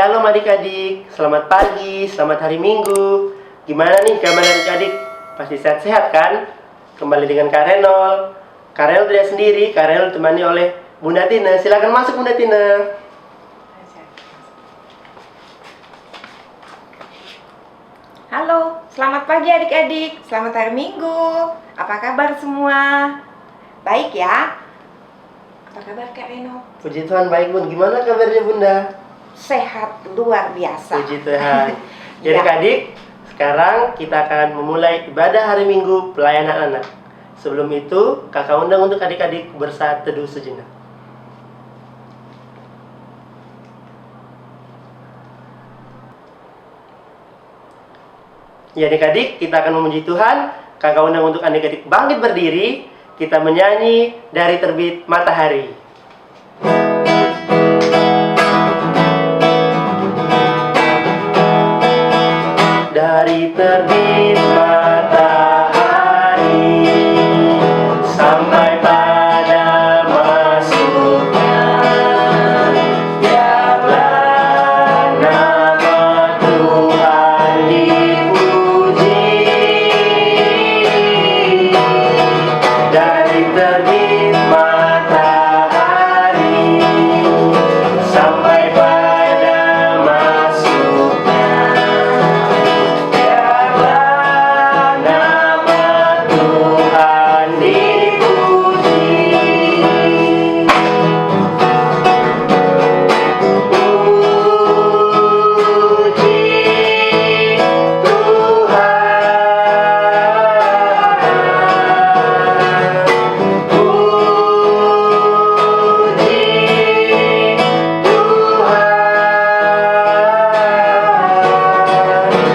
Shalom adik-adik, selamat pagi, selamat hari Minggu. Gimana nih kabar adik-adik? Pasti sehat-sehat kan? Kembali dengan Kak Renol. Kak Renol tidak sendiri, Kak Renol ditemani oleh Bunda Tina. Silakan masuk Bunda Tina. Halo, selamat pagi adik-adik, selamat hari Minggu. Apa kabar semua? Baik ya? Apa kabar Kak Renol? Puji Tuhan baik Bun, gimana kabarnya Bunda? Sehat luar biasa. Puji Tuhan. Jadi Ya. adik, sekarang kita akan memulai ibadah hari Minggu pelayanan anak. Sebelum itu, kakak undang untuk adik-adik bersaat teduh sejenak. Ya adik-adik, kita akan memuji Tuhan. Kakak undang untuk adik-adik bangkit berdiri. Kita menyanyi dari terbit matahari. Dari terbit matahari sampai pada masuknya, biarlah nama Tuhan dipuji. Dari terbit matahari sampai pada masuknya, biarlah nama Tuhan dipuji. Puji Tuhan.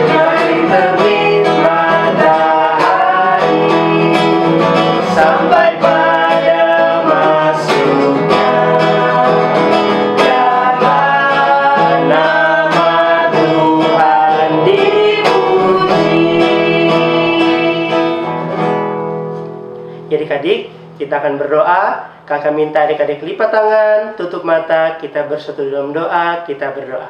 Dari terbit matahari sampai pada masuknya, biarlah nama Tuhan dipuji. Ya adik-adik, kita akan berdoa. Kakak minta adik-adik lipat tangan, tutup mata, kita bersatu dalam doa, kita berdoa.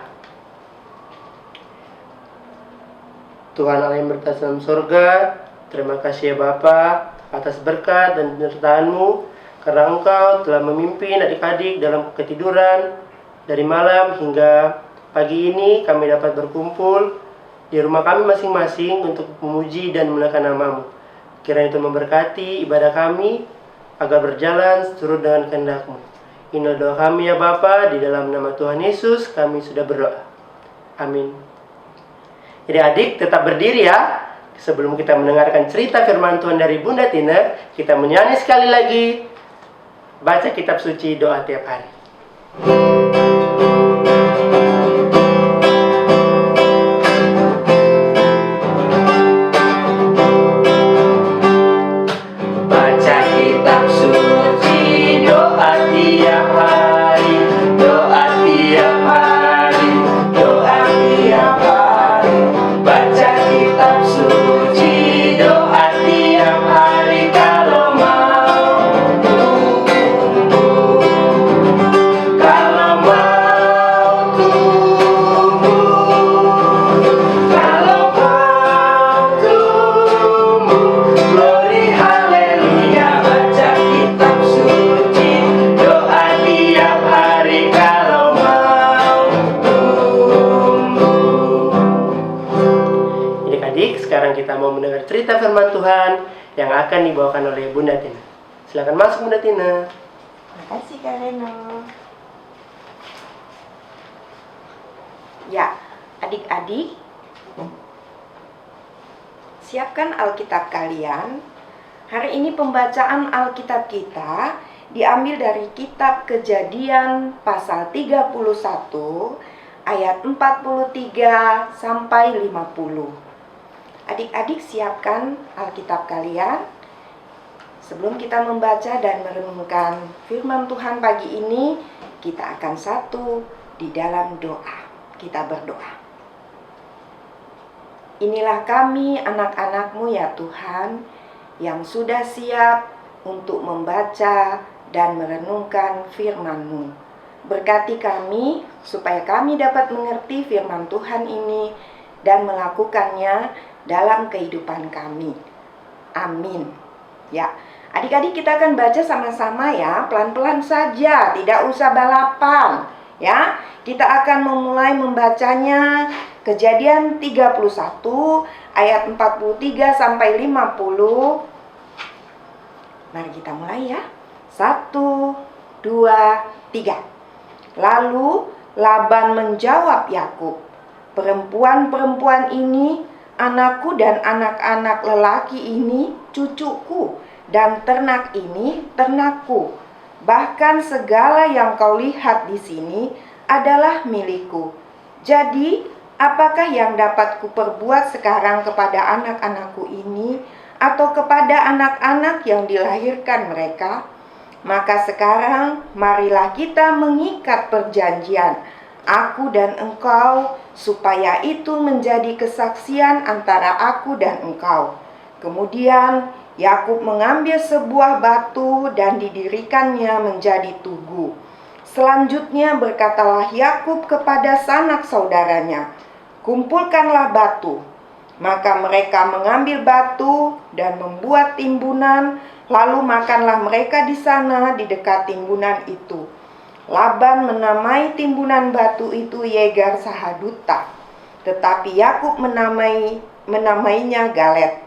Tuhan Allah yang berkuasa dalam surga, terima kasih ya Bapa atas berkat dan penyertaan-Mu, karena Engkau telah memimpin adik-adik dalam ketiduran dari malam hingga pagi ini kami dapat berkumpul di rumah kami masing-masing untuk memuji dan memuliakan nama-Mu. Kiranya itu memberkati ibadah kami agar berjalan seturut dengan kehendak-Mu. Inilah doa kami ya Bapa, di dalam nama Tuhan Yesus kami sudah berdoa. Amin. Jadi adik tetap berdiri ya. Sebelum kita mendengarkan cerita firman Tuhan dari Bunda Tina, kita menyanyi sekali lagi baca kitab suci doa tiap hari. Baca kitab suci doa tiap hari, doa tiap hari, doa tiap hari. Baca kitab suci doa tiap hari kalau mau tumbuh, kalau mau tumbuh, kalau mau tumbuh. Glory haleluya, baca kitab suci doa tiap hari kalau mau tumbuh. Adik-adik, sekarang kita mau mendengar cerita firman Tuhan yang akan dibawakan oleh Bunda Tina. Silakan masuk Bunda Tina. Terima kasih Kak Renol. Ya, adik-adik, siapkan Alkitab kalian. Hari ini pembacaan Alkitab kita diambil dari kitab Kejadian pasal 31 ayat 43 sampai 50. Adik-adik siapkan Alkitab kalian. Sebelum kita membaca dan merenungkan firman Tuhan pagi ini, kita akan satu di dalam doa. Kita berdoa. Inilah kami anak-anak-Mu ya Tuhan, yang sudah siap untuk membaca dan merenungkan firman-Mu. Berkati kami supaya kami dapat mengerti firman Tuhan ini dan melakukannya dalam kehidupan kami. Amin. Ya, adik-adik kita akan baca sama-sama ya, pelan-pelan saja, tidak usah balapan. Ya, kita akan memulai membacanya Kejadian 31 ayat 43 sampai 50. Mari kita mulai ya. 1, 2, 3. Lalu Laban menjawab Yakub, "Perempuan-perempuan ini anakku dan anak-anak lelaki ini cucuku dan ternak ini ternakku. Bahkan segala yang kau lihat di sini adalah milikku. Jadi apakah yang dapat kuperbuat sekarang kepada anak-anakku ini atau kepada anak-anak yang dilahirkan mereka? Maka sekarang marilah kita mengikat perjanjian, aku dan engkau, supaya itu menjadi kesaksian antara aku dan engkau." Kemudian Yakub mengambil sebuah batu dan didirikannya menjadi tugu. Selanjutnya berkatalah Yakub kepada sanak saudaranya, "Kumpulkanlah batu." Maka mereka mengambil batu dan membuat timbunan, lalu makanlah mereka di sana di dekat timbunan itu. Laban menamai timbunan batu itu Yegar Sahaduta, tetapi Yakub menamainya Galet.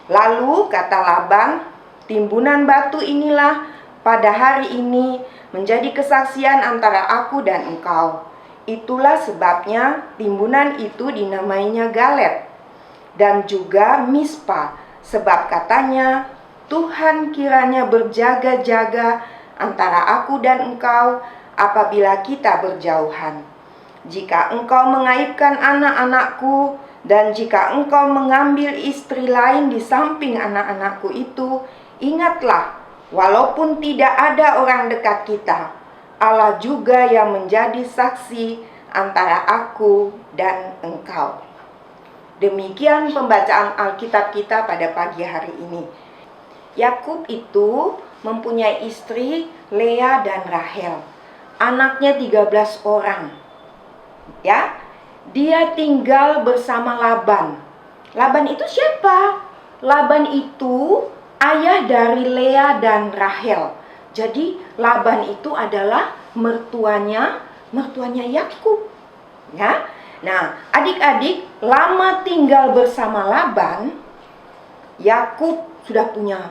Lalu kata Laban, "Timbunan batu inilah pada hari ini menjadi kesaksian antara aku dan engkau." Itulah sebabnya timbunan itu dinamainya Galet. Dan juga Mispa, sebab katanya, "Tuhan kiranya berjaga-jaga antara aku dan engkau apabila kita berjauhan. Jika engkau mengaibkan anak-anakku, dan jika engkau mengambil istri lain di samping anak-anakku itu, ingatlah, walaupun tidak ada orang dekat kita, Allah juga yang menjadi saksi antara aku dan engkau." Demikian pembacaan Alkitab kita pada pagi hari ini. Yakub itu mempunyai istri Lea dan Rahel. Anaknya 13 orang. Ya, dia tinggal bersama Laban. Laban itu siapa? Laban itu ayah dari Lea dan Rahel. Jadi Laban itu adalah mertuanya Yakub. Ya. Nah, adik-adik, lama tinggal bersama Laban, Yakub sudah punya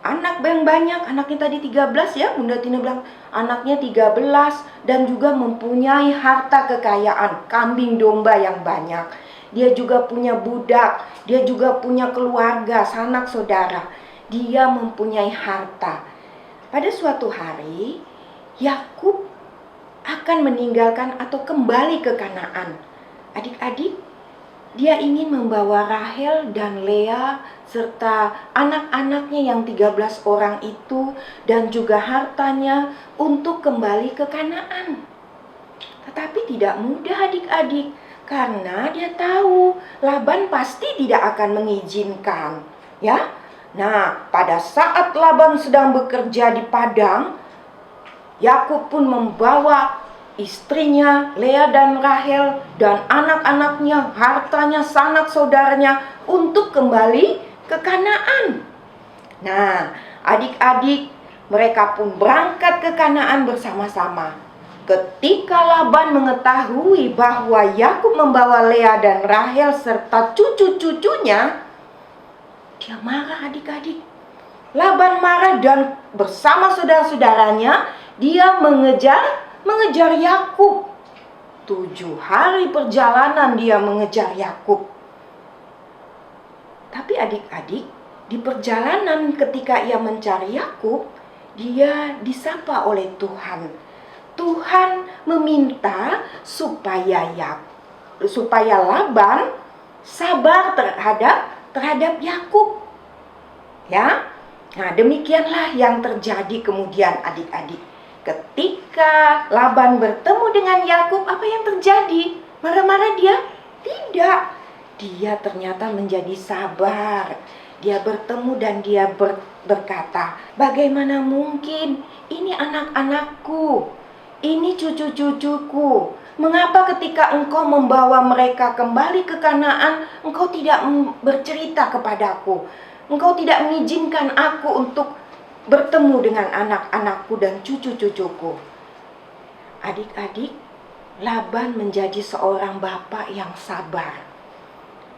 anak yang banyak. Anaknya tadi 13 ya, Bunda Tina bilang anaknya 13, dan juga mempunyai harta kekayaan, kambing domba yang banyak. Dia juga punya budak, dia juga punya keluarga, sanak saudara. Dia mempunyai harta. Pada suatu hari, Yakub akan meninggalkan atau kembali ke Kanaan. Adik-adik, dia ingin membawa Rahel dan Lea serta anak-anaknya yang 13 orang itu dan juga hartanya untuk kembali ke Kanaan. Tetapi tidak mudah adik-adik, karena dia tahu Laban pasti tidak akan mengizinkan. Ya, nah pada saat Laban sedang bekerja di padang, Yakub pun membawa istrinya Lea dan Rahel dan anak-anaknya, hartanya, sanak saudaranya untuk kembali ke Kanaan. Nah, adik-adik, mereka pun berangkat ke Kanaan bersama-sama. Ketika Laban mengetahui bahwa Yakub membawa Lea dan Rahel serta cucu-cucunya, dia marah adik-adik. Laban marah dan bersama saudara-saudaranya dia mengejar Yakub. 7 hari perjalanan dia mengejar Yakub. Tapi adik-adik, di perjalanan ketika ia mencari Yakub, dia disapa oleh Tuhan. Tuhan meminta supaya Laban sabar terhadap Yakub. Ya. Nah, demikianlah yang terjadi kemudian adik-adik. Ketika Laban bertemu dengan Yakub, apa yang terjadi? Marah-marah dia? Tidak. Dia ternyata menjadi sabar. Dia bertemu dan dia berkata, "Bagaimana mungkin? Ini anak-anakku. Ini cucu-cucuku. Mengapa ketika engkau membawa mereka kembali ke Kanaan, engkau tidak bercerita kepadaku? Engkau tidak mengizinkan aku untuk bertemu dengan anak-anakku dan cucu-cucuku. Adik-adik, Laban menjadi seorang bapak yang sabar.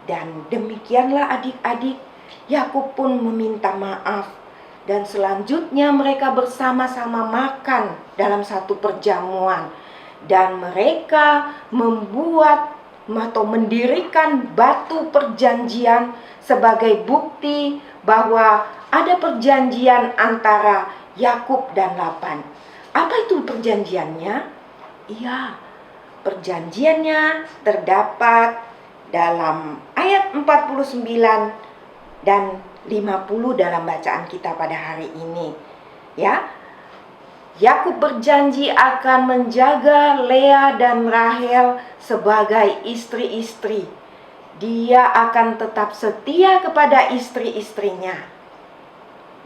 Dan demikianlah adik-adik, Yakub pun meminta maaf. Dan selanjutnya mereka bersama-sama makan dalam satu perjamuan. Dan mereka membuat atau mendirikan batu perjanjian sebagai bukti bahwa ada perjanjian antara Yakub dan Laban. Apa itu perjanjiannya? Iya, perjanjiannya terdapat dalam ayat 49 dan 50 dalam bacaan kita pada hari ini. Ya, Yakub berjanji akan menjaga Lea dan Rahel sebagai istri-istri. Dia akan tetap setia kepada istri-istrinya.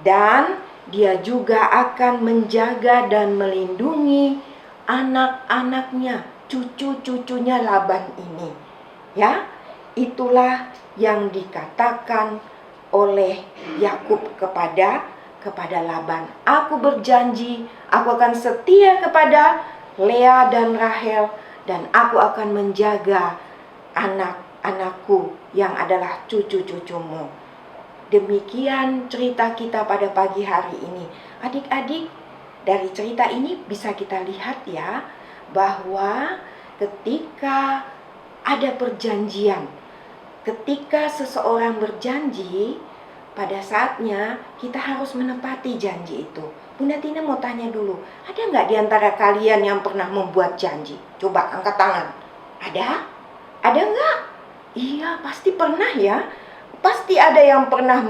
Dan dia juga akan menjaga dan melindungi anak-anaknya, cucu-cucunya Laban ini. Ya, itulah yang dikatakan oleh Yakub kepada Laban. Aku berjanji, aku akan setia kepada Lea dan Rahel, dan aku akan menjaga anak-anakku yang adalah cucu-cucumu. Demikian cerita kita pada pagi hari ini. Adik-adik, dari cerita ini bisa kita lihat ya, bahwa ketika ada perjanjian, ketika seseorang berjanji, pada saatnya kita harus menepati janji itu. Bunda Tina mau tanya dulu, ada nggak di antara kalian yang pernah membuat janji? Coba angkat tangan. Ada? Ada nggak? Iya, pasti pernah ya. Pasti ada yang pernah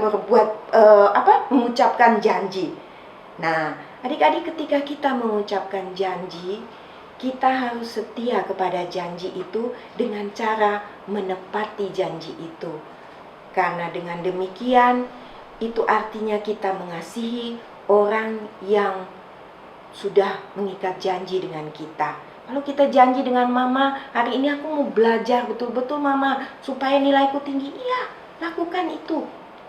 mengucapkan janji. Nah, adik-adik, ketika kita mengucapkan janji, kita harus setia kepada janji itu dengan cara menepati janji itu. Karena dengan demikian, itu artinya kita mengasihi orang yang sudah mengikat janji dengan kita. Kalau kita janji dengan mama, hari ini aku mau belajar betul-betul mama, supaya nilaiku tinggi. Iya, lakukan itu.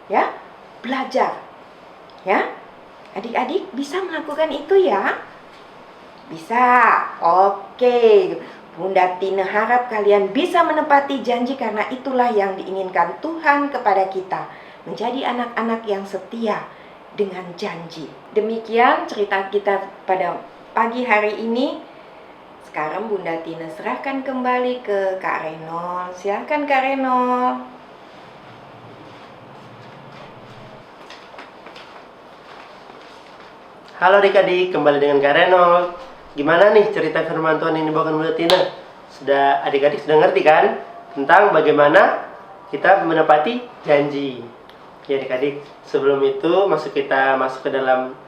Ya, belajar. Ya, adik-adik bisa melakukan itu ya? Bisa. Oke. Bunda Tina harap kalian bisa menepati janji, karena itulah yang diinginkan Tuhan kepada kita, menjadi anak-anak yang setia dengan janji. Demikian cerita kita pada pagi hari ini. Sekarang Bunda Tina serahkan kembali ke Kak Renol. Silakan Kak Renol. Halo adik-adik, kembali dengan Kak Renol. Gimana nih cerita firman Tuhan ini bawakan Bunda Tina? Adik-adik sudah ngerti kan tentang bagaimana kita menepati janji? Ya adik-adik, sebelum itu kita masuk ke dalam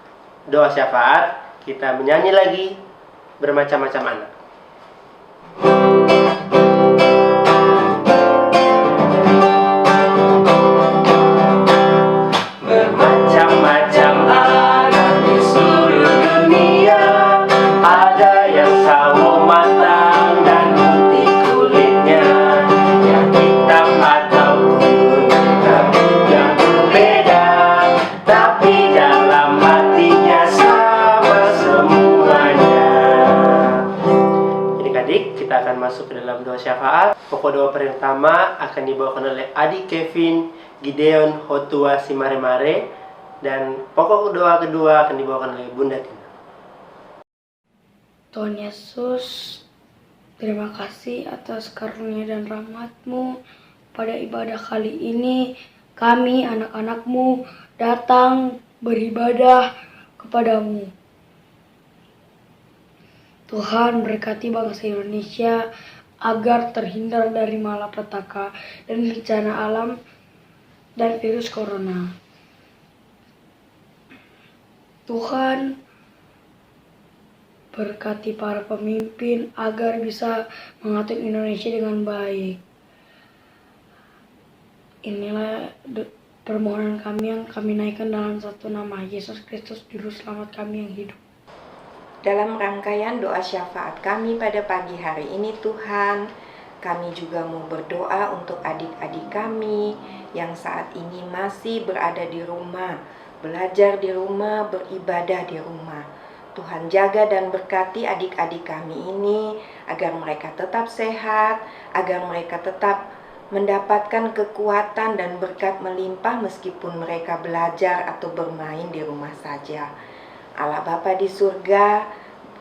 doa syafaat, kita menyanyi lagi bermacam-macam anak. Bermacam-macam anak di seluruh dunia, ada yang sawo matang dan putih kulitnya, yang hitam atau kuning yang berbeda, tapi dalam hatinya sama semuanya. Adik-adik, kita akan masuk ke dalam doa syafaat. Pokok doa pertama akan dibawakan oleh Adik Kevin Gideon Hotua Simaremare, dan pokok doa kedua akan dibawakan oleh Bunda Tina. Tuhan Yesus, terima kasih atas karunia dan rahmat-Mu. Pada ibadah kali ini, kami anak-anak-Mu datang beribadah kepadamu. Tuhan berkati bangsa Indonesia agar terhindar dari malapetaka dan bencana alam dan virus corona. Tuhan berkati para pemimpin agar bisa mengatur Indonesia dengan baik. Inilah permohonan kami yang kami naikkan dalam satu nama, Yesus Kristus, Juru Selamat kami yang hidup. dalam rangkaian doa syafaat kami pada pagi hari ini Tuhan, kami juga mau berdoa untuk adik-adik kami yang saat ini masih berada di rumah, belajar di rumah, beribadah di rumah. Tuhan jaga dan berkati adik-adik kami ini agar mereka tetap sehat, agar mereka tetap mendapatkan kekuatan dan berkat melimpah meskipun mereka belajar atau bermain di rumah saja. Allah Bapa di surga,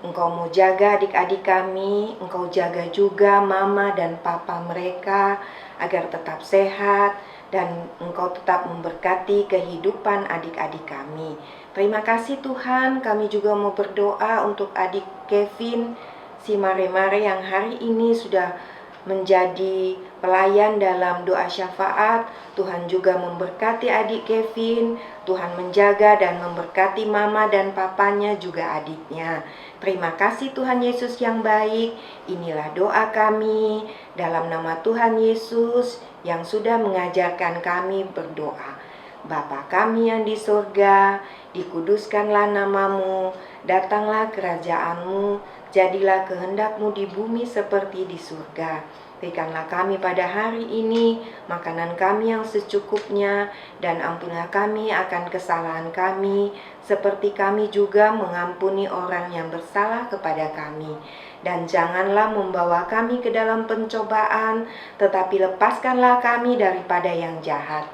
Engkau mau jaga adik-adik kami, Engkau jaga juga mama dan papa mereka agar tetap sehat dan Engkau tetap memberkati kehidupan adik-adik kami. Terima kasih Tuhan, kami juga mau berdoa untuk adik Kevin, si Mare-Mare yang hari ini sudah menjadi pelayan dalam doa syafaat. Tuhan juga memberkati adik Kevin, Tuhan menjaga dan memberkati mama dan papanya juga adiknya. Terima kasih Tuhan Yesus yang baik. Inilah doa kami dalam nama Tuhan Yesus yang sudah mengajarkan kami berdoa. Bapa kami yang di surga, dikuduskanlah namamu, datanglah kerajaanmu, jadilah kehendak-Mu di bumi seperti di surga. Berikanlah kami pada hari ini makanan kami yang secukupnya, dan ampunilah kami akan kesalahan kami, seperti kami juga mengampuni orang yang bersalah kepada kami. Dan janganlah membawa kami ke dalam pencobaan, tetapi lepaskanlah kami daripada yang jahat.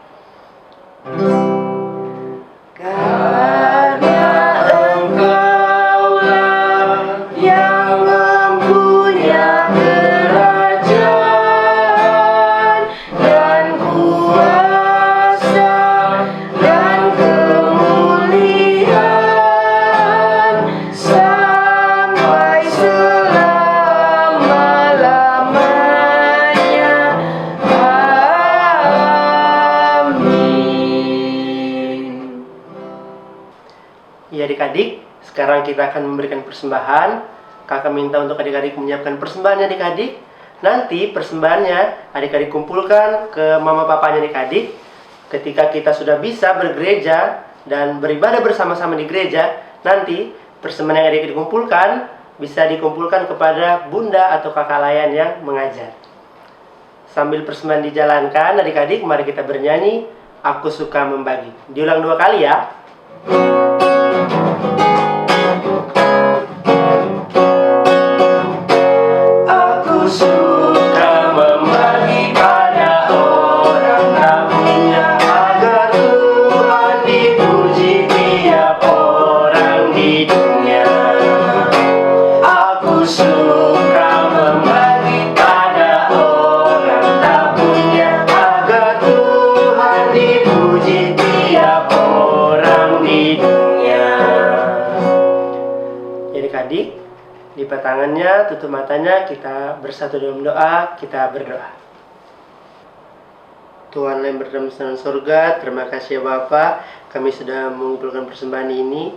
Karena Engkaulah yang mempunyai kerajaan dan kuasa dan kemuliaan sampai selama-lamanya. Amin. Ya adik-adik, sekarang kita akan memberikan persembahan. Kakak minta untuk adik-adik menyiapkan persembahannya adik-adik. Nanti persembahannya adik-adik kumpulkan ke mama papanya adik-adik. Ketika kita sudah bisa bergereja dan beribadah bersama-sama di gereja, nanti persembahan yang adik-adik kumpulkan bisa dikumpulkan kepada bunda atau kakak layan yang mengajar. Sambil persembahan dijalankan adik-adik, mari kita bernyanyi Aku Suka Membagi. Diulang 2 kali ya. Aku suka membagi pada orang tak punya, agar Tuhan dipuji tiap orang di dunia. Aku suka membagi pada orang tak punya, agar Tuhan dipuji tiap orang di dunia. Adik-adik, lipat tangannya, tutup matanya, kita bersatu dalam doa, kita berdoa. Tuhan yang berada di surga, terima kasih ya Bapa, kami sudah mengumpulkan persembahan ini.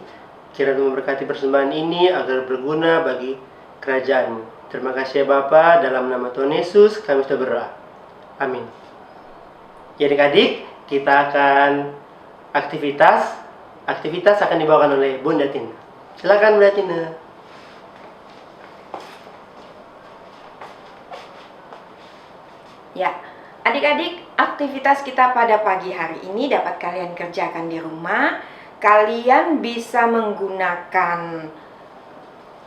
Kiranya Tuhan memberkati persembahan ini agar berguna bagi kerajaan-Mu. Terima kasih ya Bapa, dalam nama Tuhan Yesus kami sudah berdoa. Amin. Ya adik-adik, kita akan aktivitas akan dibawakan oleh Bunda Tina. Silakan Bunda Tina. Ya, adik-adik, aktivitas kita pada pagi hari ini dapat kalian kerjakan di rumah. Kalian bisa menggunakan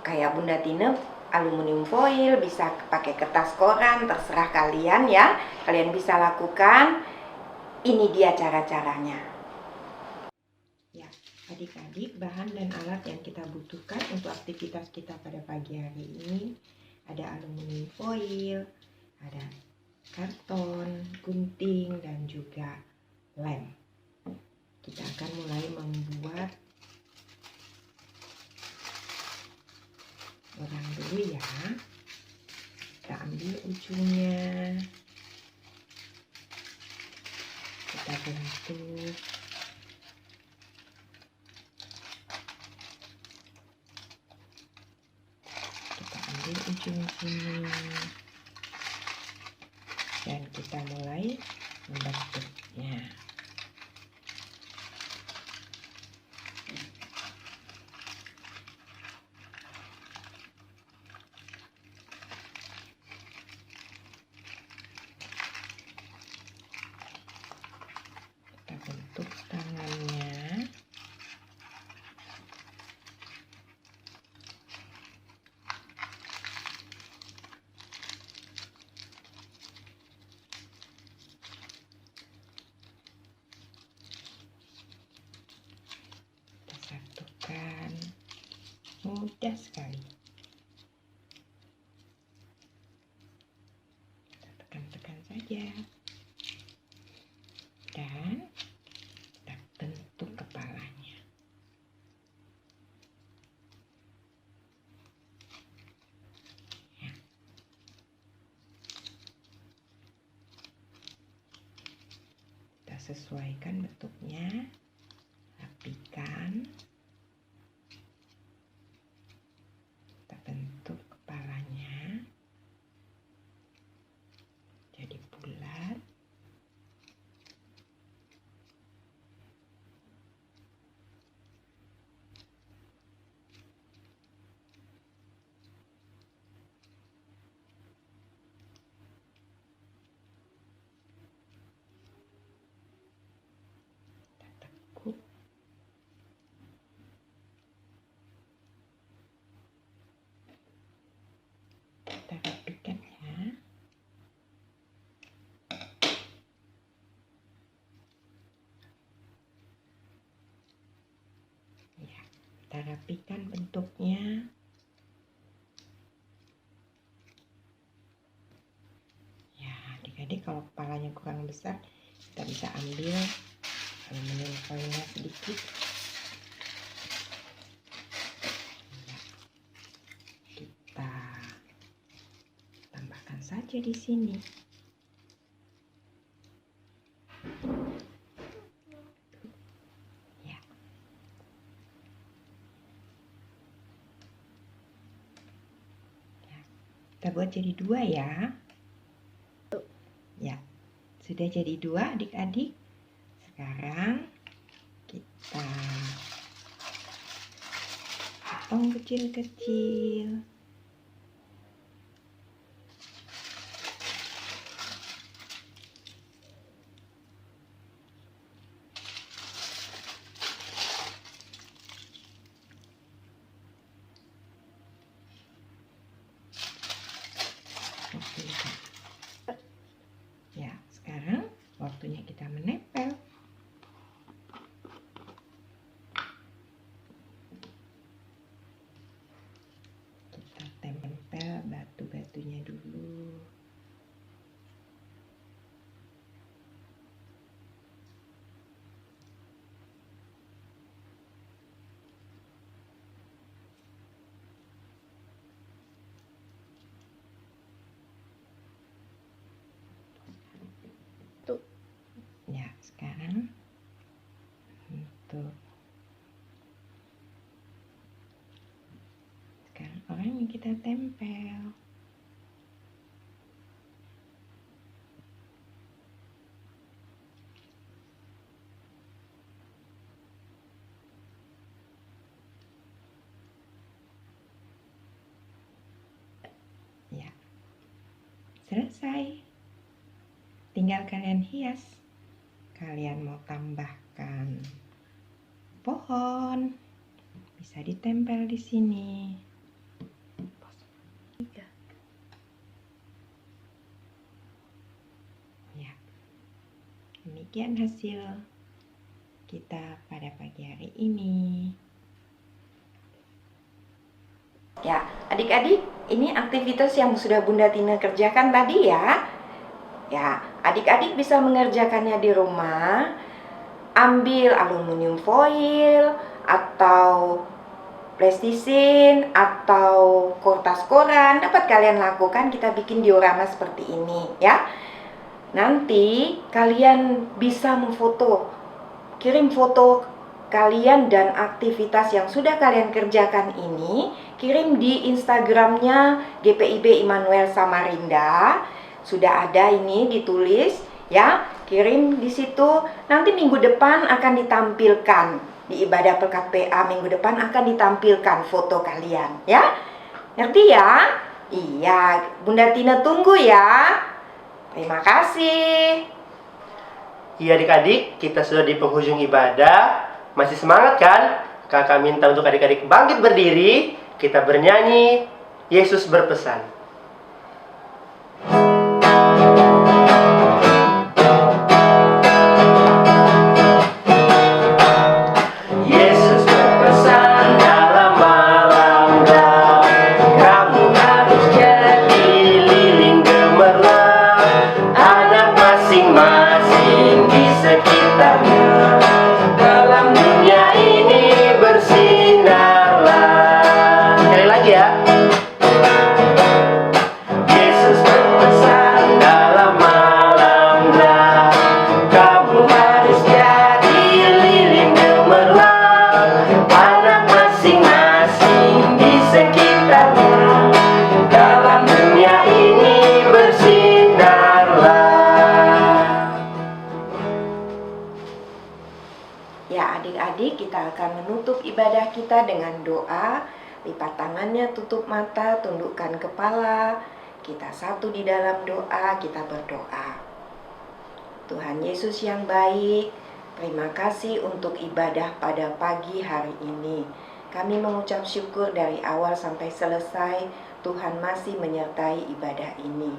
kayak Bunda Tina, aluminium foil, bisa pakai kertas koran, terserah kalian ya. Kalian bisa lakukan. Ini dia cara-caranya. Ya, adik-adik, bahan dan alat yang kita butuhkan untuk aktivitas kita pada pagi hari ini ada aluminium foil, ada karton, gunting, dan juga lem. Kita akan mulai membuat orang dulu ya. Kita ambil ujungnya, kita bentuk. Kita ambil ujung sini dan kita mulai membentuknya. mudah sekali. Kita tekan-tekan saja. Dan kita bentuk kepalanya. Ya. Kita sesuaikan bentuknya, rapikan. Kita bentuk kepalanya jadi bulat. Tekuk. Kita rapikan ya. Ya, kita rapikan bentuknya. Ya, adik-adik kalau kepalanya kurang besar, kita bisa ambil aluminium foilnya sedikit. Ya, kita tambahkan saja di sini. Ya. Ya. Kita buat jadi 2 ya. Ya, sudah jadi 2 adik-adik. Sekarang kita potong kecil-kecil. Oke. Ya, sekarang waktunya kita menempel. Kita tempel batu-batunya dulu. Ya, sekarang orang yang kita tempel. Ya, selesai. Tinggal kalian hias. Kalian mau tambahkan pohon, bisa ditempel di sini. Ya, demikian hasil kita pada pagi hari ini. Ya, adik-adik, ini aktivitas yang sudah Bunda Tina kerjakan tadi ya. Ya, adik-adik bisa mengerjakannya di rumah. Ambil aluminium foil atau plastisin atau kertas koran, dapat kalian lakukan. Kita bikin diorama seperti ini ya. Nanti kalian bisa memfoto, kirim foto kalian dan aktivitas yang sudah kalian kerjakan ini, kirim di Instagramnya GPIB Immanuel Samarinda. Sudah ada ini ditulis ya, kirim di situ. Nanti minggu depan akan ditampilkan di ibadah pekat PA, minggu depan akan ditampilkan foto kalian ya. Ngerti ya? Iya, Bunda Tina tunggu ya. Terima kasih. Iya adik-adik, kita sudah di penghujung ibadah. Masih semangat kan? Kakak minta untuk adik-adik bangkit berdiri. Kita bernyanyi Yesus berpesan. Yesus berpesan dalam malam kita dengan doa. Lipat tangannya, tutup mata, tundukkan kepala. Kita satu di dalam doa, kita berdoa. Tuhan Yesus yang baik, terima kasih untuk ibadah pada pagi hari ini. Kami mengucap syukur dari awal sampai selesai, Tuhan masih menyertai ibadah ini.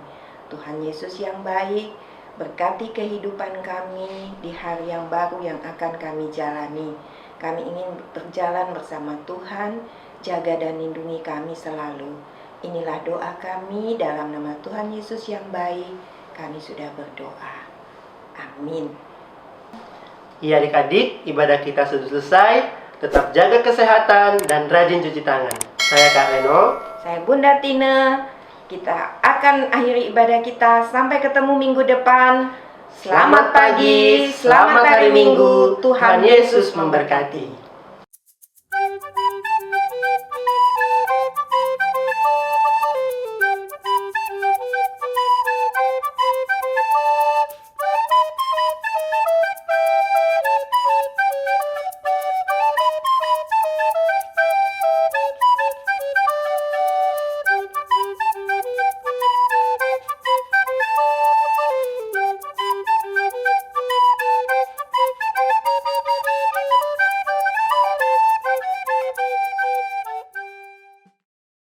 Tuhan Yesus yang baik, berkati kehidupan kami di hari yang baru yang akan kami jalani. Kami ingin berjalan bersama Tuhan, jaga dan lindungi kami selalu. Inilah doa kami dalam nama Tuhan Yesus yang baik. Kami sudah berdoa. Amin. Ya adik-adik, ibadah kita sudah selesai. Tetap jaga kesehatan dan rajin cuci tangan. Saya Kak Reno. Saya Bunda Tina. Kita akan akhiri ibadah kita. Sampai ketemu minggu depan. Selamat pagi, selamat hari Minggu. Tuhan Yesus memberkati.